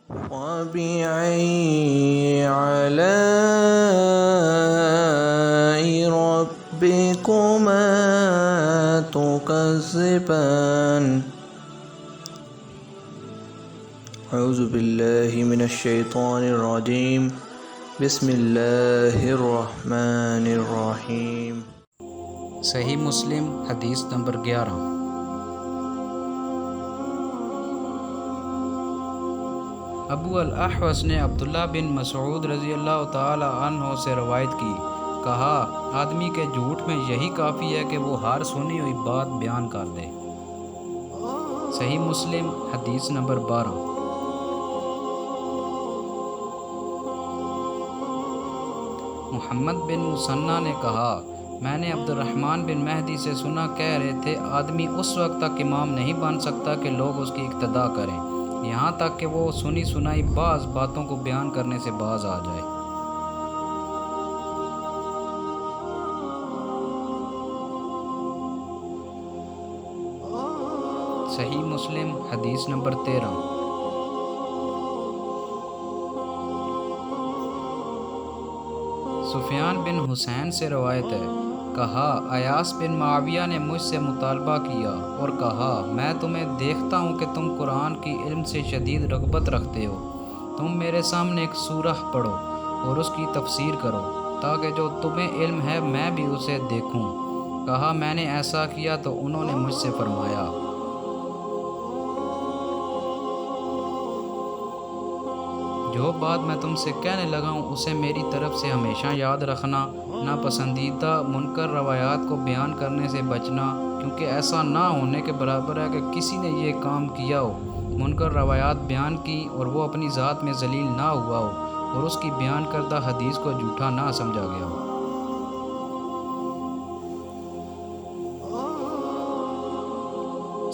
فَبِأَيِّ آلَاءِ رَبِّكُمَا تُكَذِّبَانِ اعوذ باللہ من الشیطان الرجیم بسم اللہ الرحمن الرحیم۔ صحیح مسلم حدیث نمبر 11۔ ابو الاحوص نے عبداللہ بن مسعود رضی اللہ تعالی عنہ سے روایت کی، کہا آدمی کے جھوٹ میں یہی کافی ہے کہ وہ ہر سنی ہوئی بات بیان کر دے۔ صحیح مسلم حدیث نمبر 12۔ محمد بن مثنیٰ نے کہا میں نے عبد الرحمن بن مہدی سے سنا کہہ رہے تھے آدمی اس وقت تک امام نہیں بن سکتا کہ لوگ اس کی اقتداء کریں، یہاں تک کہ وہ سنی سنائی بعض باتوں کو بیان کرنے سے باز آ جائے۔ صحیح مسلم حدیث نمبر 13۔ سفیان بن حسین سے روایت ہے، کہا ایاس بن معاویہ نے مجھ سے مطالبہ کیا اور کہا میں تمہیں دیکھتا ہوں کہ تم قرآن کی علم سے شدید رغبت رکھتے ہو، تم میرے سامنے ایک سورہ پڑھو اور اس کی تفسیر کرو تاکہ جو تمہیں علم ہے میں بھی اسے دیکھوں۔ کہا میں نے ایسا کیا تو انہوں نے مجھ سے فرمایا جو بات میں تم سے کہنے لگا ہوں اسے میری طرف سے ہمیشہ یاد رکھنا، ناپسندیدہ منکر روایات کو بیان کرنے سے بچنا، کیونکہ ایسا نہ ہونے کے برابر ہے کہ کسی نے یہ کام کیا ہو، منکر روایات بیان کی اور وہ اپنی ذات میں ذلیل نہ ہوا ہو اور اس کی بیان کردہ حدیث کو جھوٹا نہ سمجھا گیا ہو۔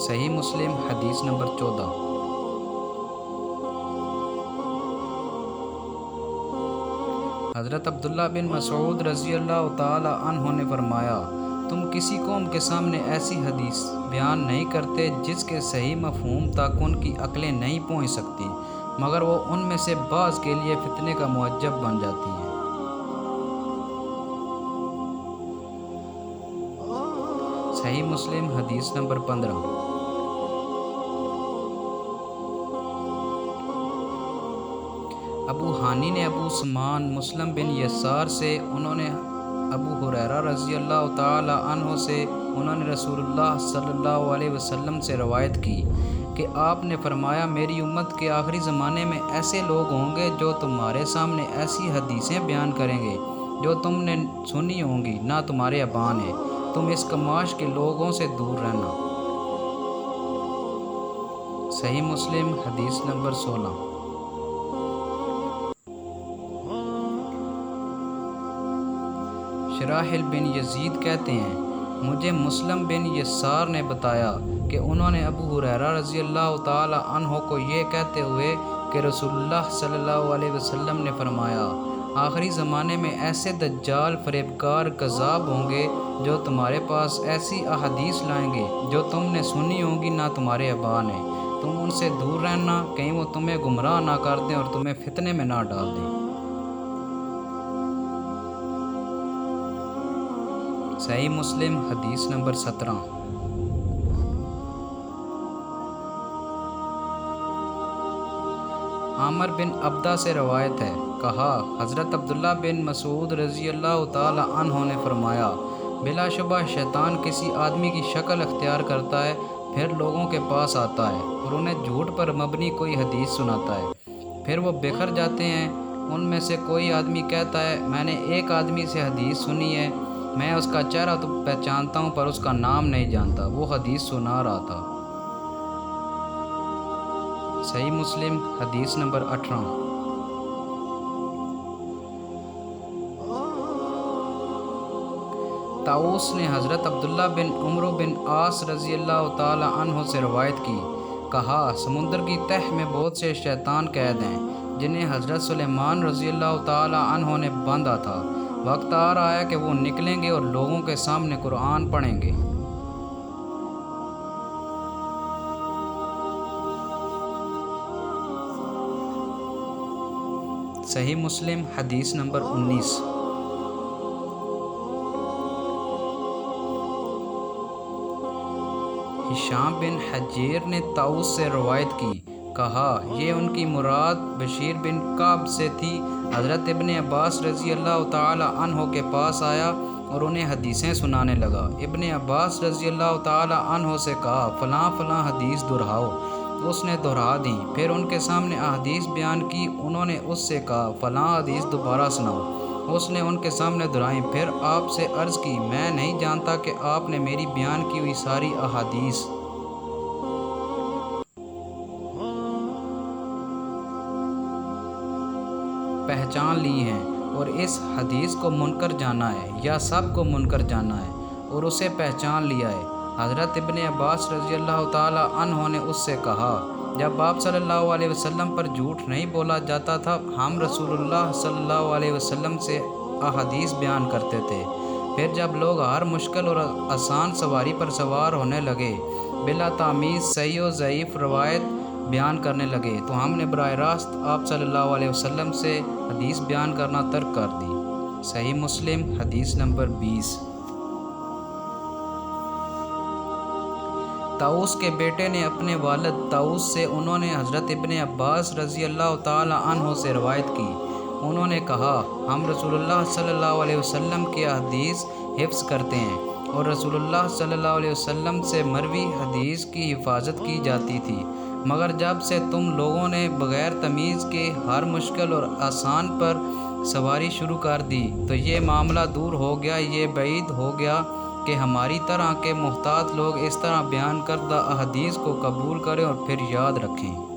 صحیح مسلم حدیث نمبر 14۔ حضرت عبداللہ بن مسعود رضی اللہ تعالی عنہ نے فرمایا تم کسی قوم کے سامنے ایسی حدیث بیان نہیں کرتے جس کے صحیح مفہوم تک ان کی عقلیں نہیں پہنچ سکتی، مگر وہ ان میں سے بعض کے لیے فتنے کا موجب بن جاتی ہیں۔ صحیح مسلم حدیث نمبر 15۔ ابو ہانی نے ابو عثمان مسلم بن یسار سے، انہوں نے ابو ہریرہ رضی اللہ تعالی عنہ سے، انہوں نے رسول اللہ صلی اللہ علیہ وسلم سے روایت کی کہ آپ نے فرمایا میری امت کے آخری زمانے میں ایسے لوگ ہوں گے جو تمہارے سامنے ایسی حدیثیں بیان کریں گے جو تم نے سنی ہوں گی نہ تمہارے ابان ہیں، تم اس کماش کے لوگوں سے دور رہنا۔ صحیح مسلم حدیث نمبر 16۔ شراحل بن یزید کہتے ہیں مجھے مسلم بن یسار نے بتایا کہ انہوں نے ابو ہریرہ رضی اللہ تعالی عنہ کو یہ کہتے ہوئے کہ رسول اللہ صلی اللہ علیہ وسلم نے فرمایا آخری زمانے میں ایسے دجال فریبکار کذاب ہوں گے جو تمہارے پاس ایسی احادیث لائیں گے جو تم نے سنی ہوں گی نہ تمہارے ابان ہیں، تم ان سے دور رہنا کہیں وہ تمہیں گمراہ نہ کر دیں اور تمہیں فتنے میں نہ ڈال دیں۔ صحیح مسلم حدیث نمبر 17۔ عامر بن عبدہ سے روایت ہے، کہا حضرت عبداللہ بن مسعود رضی اللہ تعالی عنہ نے فرمایا بلا شبہ شیطان کسی آدمی کی شکل اختیار کرتا ہے، پھر لوگوں کے پاس آتا ہے اور انہیں جھوٹ پر مبنی کوئی حدیث سناتا ہے، پھر وہ بکھر جاتے ہیں، ان میں سے کوئی آدمی کہتا ہے میں نے ایک آدمی سے حدیث سنی ہے، میں اس کا چہرہ تو پہچانتا ہوں پر اس کا نام نہیں جانتا، وہ حدیث سنا رہا تھا۔ صحیح مسلم حدیث نمبر 18۔ طاؤس نے حضرت عبداللہ بن عمرو بن عاص رضی اللہ تعالی عنہ سے روایت کی، کہا سمندر کی تہ میں بہت سے شیطان قید ہیں جنہیں حضرت سلیمان رضی اللہ تعالی عنہ نے باندھا تھا، وقت آ رہا ہے کہ وہ نکلیں گے اور لوگوں کے سامنے قرآن پڑھیں گے۔ صحیح مسلم حدیث نمبر 19۔ ہشام بن حجیر نے طاؤس سے روایت کی، کہا یہ ان کی مراد بشیر بن کعب سے تھی۔ حضرت ابن عباس رضی اللہ تعالی عنہ کے پاس آیا اور انہیں حدیثیں سنانے لگا۔ ابن عباس رضی اللہ تعالی عنہ سے کہا فلاں فلاں حدیث دہراؤ۔ اس نے دہرا دیں۔ پھر ان کے سامنے احادیث بیان کی۔ انہوں نے اس سے کہا فلاں حدیث دوبارہ سناؤ۔ اس نے ان کے سامنے دہرائیں۔ پھر آپ سے عرض کی میں نہیں جانتا کہ آپ نے میری بیان کی ہوئی ساری احادیث پہچان لی ہیں اور اس حدیث کو منکر جانا ہے یا سب کو منکر جانا ہے اور اسے پہچان لیا ہے۔ حضرت ابن عباس رضی اللہ تعالی عنہ نے اس سے کہا جب آپ صلی اللہ علیہ وسلم پر جھوٹ نہیں بولا جاتا تھا ہم رسول اللہ صلی اللہ علیہ وسلم سے احادیث بیان کرتے تھے۔ پھر جب لوگ ہر مشکل اور آسان سواری پر سوار ہونے لگے بلا تمیز صحیح و ضعیف روایت بیان کرنے لگے تو ہم نے براہ راست آپ صلی اللہ علیہ وسلم سے حدیث بیان کرنا ترک کر دی۔ صحیح مسلم حدیث نمبر 20۔ طاؤس کے بیٹے نے اپنے والد طاؤس سے انہوں نے حضرت ابن عباس رضی اللہ تعالی عنہ سے روایت کی۔ انہوں نے کہا ہم رسول اللہ صلی اللہ علیہ وسلم کی حدیث حفظ کرتے ہیں اور رسول اللہ صلی اللہ علیہ وسلم سے مروی حدیث کی حفاظت کی جاتی تھی، مگر جب سے تم لوگوں نے بغیر تمیز کے ہر مشکل اور آسان پر سواری شروع کر دی تو یہ معاملہ دور ہو گیا۔ یہ بعید ہو گیا کہ ہماری طرح کے محتاط لوگ اس طرح بیان کردہ احادیث کو قبول کریں اور پھر یاد رکھیں۔